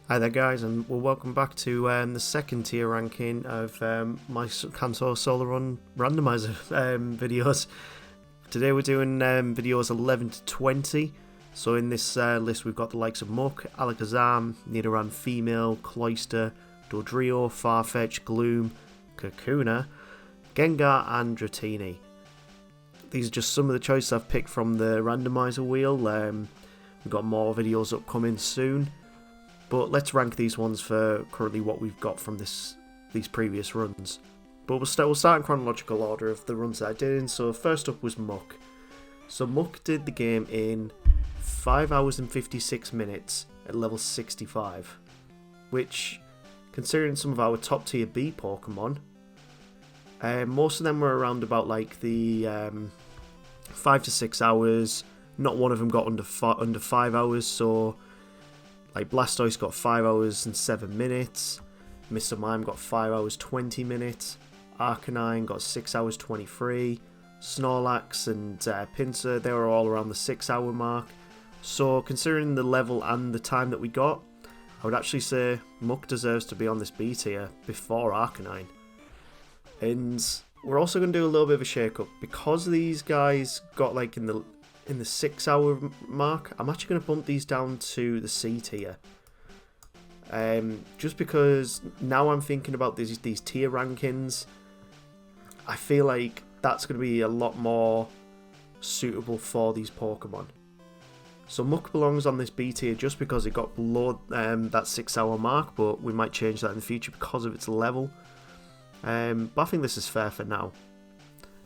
Hi there guys, and welcome back to the second tier ranking of my Kanto solo run randomizer videos. Today we're doing videos 11 to 20. So in this list we've got the likes of Muck, Alakazam, Nidoran Female, Cloyster, Dodrio, Farfetch'd, Gloom, Kakuna, Gengar and Dratini. These are just some of the choices I've picked from the randomizer wheel. We've got more videos upcoming soon. But let's rank these ones for currently what we've got from these previous runs. But we'll start in chronological order of the runs that I did in. So first up was Muck. So Muck did the game in 5 hours and 56 minutes at level 65. Which, considering some of our top tier B Pokemon, most of them were around about like the 5 to 6 hours. Not one of them got under 5 hours, so like Blastoise got 5 hours and 7 minutes, Mr. Mime got 5 hours 20 minutes, Arcanine got 6 hours 23, Snorlax and Pinsir, they were all around the 6 hour mark. So considering the level and the time that we got, I would actually say Muck deserves to be on this B tier before Arcanine. And we're also going to do a little bit of a shake up, because these guys got like in the 6 hour mark. I'm actually going to bump these down to the C tier. Just because now I'm thinking about these tier rankings, I feel like that's going to be a lot more suitable for these Pokemon. So Muck belongs on this B tier just because it got below that 6 hour mark, but we might change that in the future because of its level. But I think this is fair for now.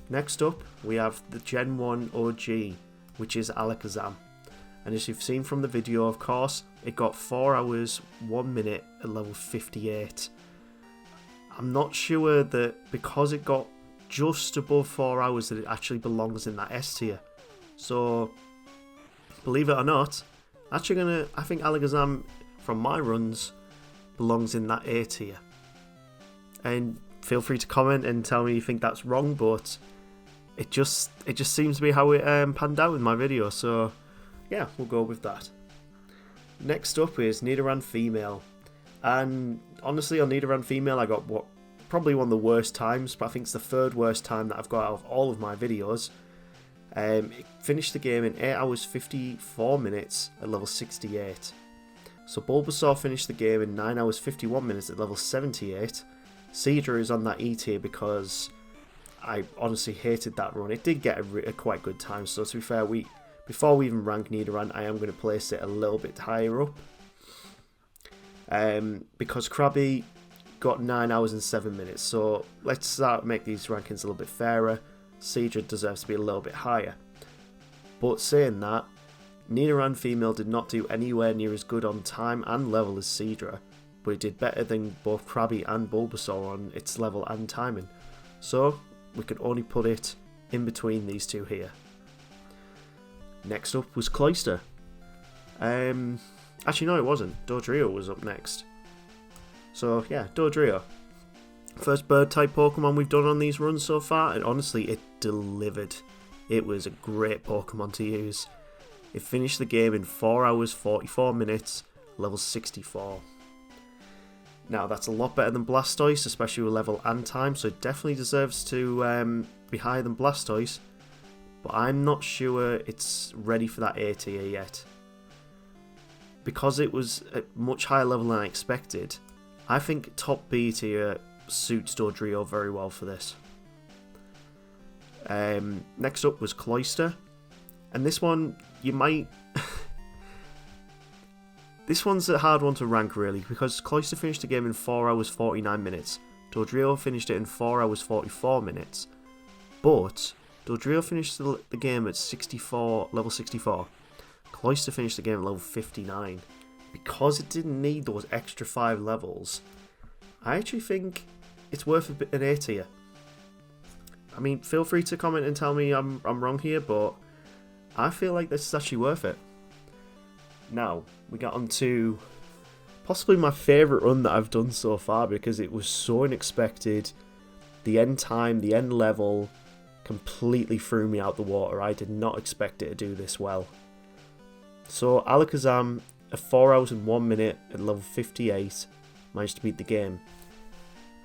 Next up, we have the Gen 1 OG, which is Alakazam. And as you've seen from the video, of course, it got 4 hours 1 minute at level 58. I'm not sure that because it got just above 4 hours that it actually belongs in that S tier. So, believe it or not, I think Alakazam from my runs belongs in that A tier. And feel free to comment and tell me you think that's wrong, but it just seems to be how it panned out in my video, so yeah, we'll go with that. Next up is Nidoran Female, and honestly on Nidoran Female I got probably one of the worst times, but I think it's the third worst time that I've got out of all of my videos. It finished the game in 8 hours 54 minutes at level 68. So Bulbasaur finished the game in 9 hours 51 minutes at level 78. Seadra is on that E tier because I honestly hated that run. It did get a quite good time, so to be fair, before we even rank Nidoran, I am going to place it a little bit higher up. Because Krabby got 9 hours and 7 minutes, so let's make these rankings a little bit fairer. Seadra deserves to be a little bit higher. But saying that, Nidoran Female did not do anywhere near as good on time and level as Seadra, but it did better than both Krabby and Bulbasaur on its level and timing. So we could only put it in between these two here. Next up was Cloyster. Actually no, it wasn't. Dodrio was up next. So yeah, Dodrio. First bird type Pokemon we've done on these runs so far, and honestly it delivered. It was a great Pokemon to use. It finished the game in 4 hours 44 minutes, level 64. Now that's a lot better than Blastoise, especially with level and time, so it definitely deserves to be higher than Blastoise, but I'm not sure it's ready for that A tier yet. Because it was at much higher level than I expected, I think top B tier suits Dodrio very well for this. Next up was Cloyster, and this one you might... This one's a hard one to rank really, because Cloyster finished the game in 4 hours 49 minutes, Dodrio finished it in 4 hours 44 minutes, but Dodrio finished the game at level 64, Cloyster finished the game at level 59. Because it didn't need those extra 5 levels, I actually think it's worth an A tier. I mean, feel free to comment and tell me I'm wrong here, but I feel like this is actually worth it. Now, we got on to possibly my favourite run that I've done so far, because it was so unexpected. The end time, the end level completely threw me out the water. I did not expect it to do this well. So Alakazam at 4 hours and 1 minute at level 58, managed to beat the game.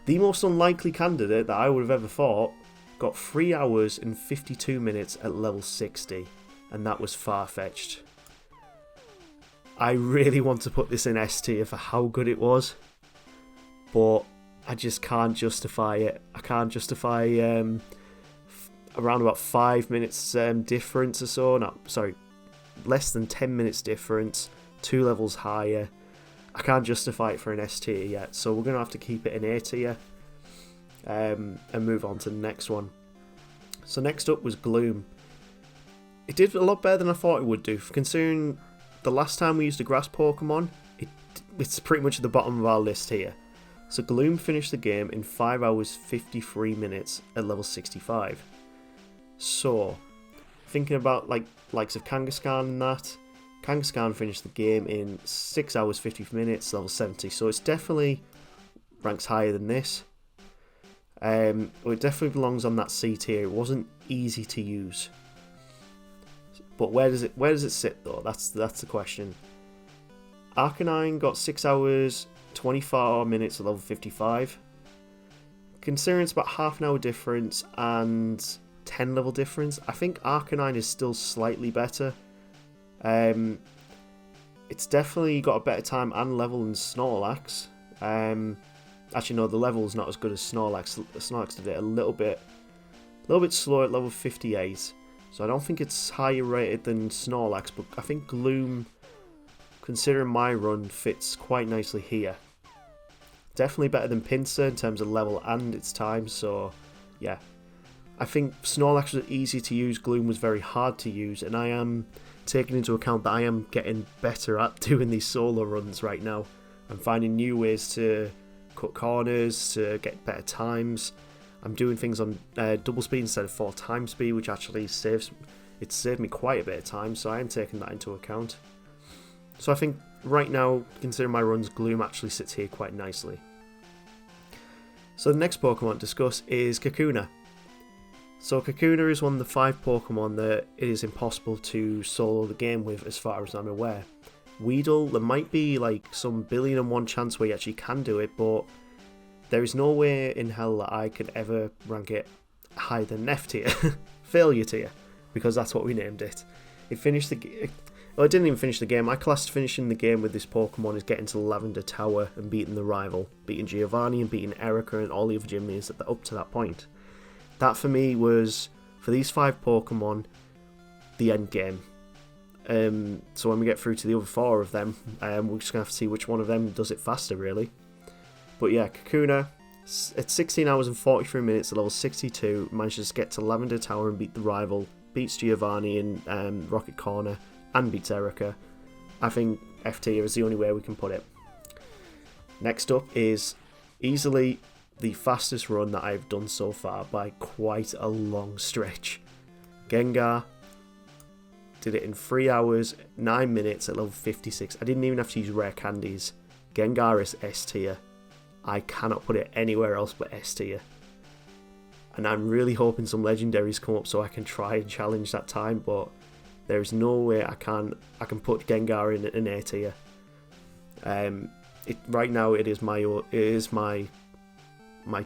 The most unlikely candidate that I would have ever thought got 3 hours and 52 minutes at level 60, and that was farfetch'd. I really want to put this in S tier for how good it was, but I just can't justify it. I can't justify around about 5 minutes difference or so. No, sorry, less than 10 minutes difference, 2 levels higher. I can't justify it for an S tier yet, so we're going to have to keep it in A tier and move on to the next one. So next up was Gloom. It did a lot better than I thought it would do, considering the last time we used a grass Pokemon, it's pretty much at the bottom of our list here. So Gloom finished the game in 5 hours 53 minutes at level 65. So, thinking about likes of Kangaskhan and that, Kangaskhan finished the game in 6 hours 50 minutes, level 70. So it's definitely ranks higher than this. It definitely belongs on that C tier. It wasn't easy to use. But where does it sit though? That's the question. Arcanine got 6 hours 24 minutes at level 55. Considering it's about half an hour difference and 10 level difference, I think Arcanine is still slightly better. It's definitely got a better time and level than Snorlax. Actually no, the level's not as good as Snorlax. Snorlax did it a little bit slower at level 58. So I don't think it's higher rated than Snorlax, but I think Gloom, considering my run, fits quite nicely here. Definitely better than Pinsir in terms of level and its time, so yeah. I think Snorlax was easy to use, Gloom was very hard to use, and I am taking into account that I am getting better at doing these solo runs right now. I'm finding new ways to cut corners, to get better times. I'm doing things on double speed instead of 4 times speed, which actually saved me quite a bit of time, so I am taking that into account. So I think right now, considering my runs, Gloom actually sits here quite nicely. So the next Pokemon to discuss is Kakuna. So Kakuna is one of the 5 Pokemon that it is impossible to solo the game with as far as I'm aware. Weedle, there might be like some 1,000,000,001 chance where you actually can do it, but there is no way in hell that I could ever rank it higher than F tier, failure tier, because that's what we named it. It finished the game. Well, it didn't even finish the game. I classed finishing the game with this Pokemon as getting to the Lavender Tower and beating the rival, beating Giovanni and beating Erica and all the other gym leaders up to that point. That for me was, for these 5 Pokemon, the end game. So when we get through to the other 4 of them, we're just going to have to see which one of them does it faster, really. But yeah, Kakuna, at 16 hours and 43 minutes at level 62, manages to get to Lavender Tower and beat the rival, beats Giovanni in Rocket Corner, and beats Erica. I think F tier is the only way we can put it. Next up is easily the fastest run that I've done so far by quite a long stretch. Gengar did it in 3 hours, 9 minutes at level 56. I didn't even have to use rare candies. Gengar is S tier. I cannot put it anywhere else but S tier. And I'm really hoping some legendaries come up so I can try and challenge that time, but there is no way I can put Gengar in an A tier. Right now it is my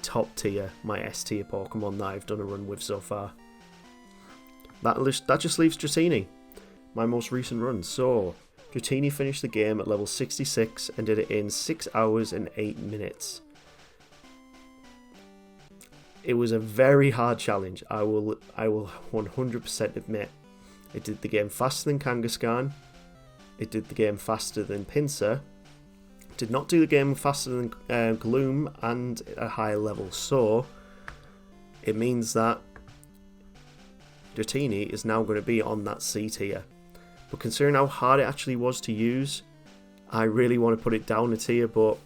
top tier, my S tier Pokemon that I've done a run with so far. That just leaves Dratini, my most recent run. So Dratini finished the game at level 66 and did it in 6 hours and 8 minutes. It was a very hard challenge, I will 100% admit. It did the game faster than Kangaskhan, it did the game faster than Pinsir, did not do the game faster than Gloom and at a higher level, so it means that Dratini is now going to be on that C tier. But considering how hard it actually was to use, I really want to put it down a tier, but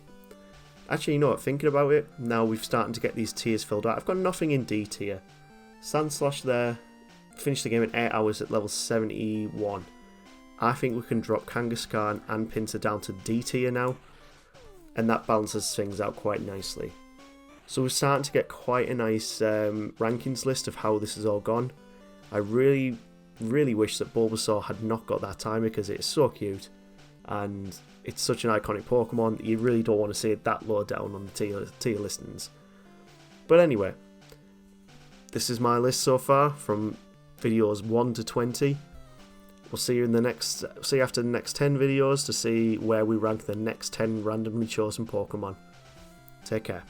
actually, you know what, thinking about it, now we've starting to get these tiers filled out. I've got nothing in D tier. Sandslash there, finished the game in 8 hours at level 71. I think we can drop Kangaskhan and Pinsir down to D tier now, and that balances things out quite nicely. So we're starting to get quite a nice rankings list of how this has all gone. I really wish that Bulbasaur had not got that timer because it's so cute. and it's such an iconic Pokemon that you really don't want to see it that low down on the tier listings. But anyway, this is my list so far from videos 1 to 20. We'll see you after the next 10 videos to see where we rank the next 10 randomly chosen Pokemon. Take care.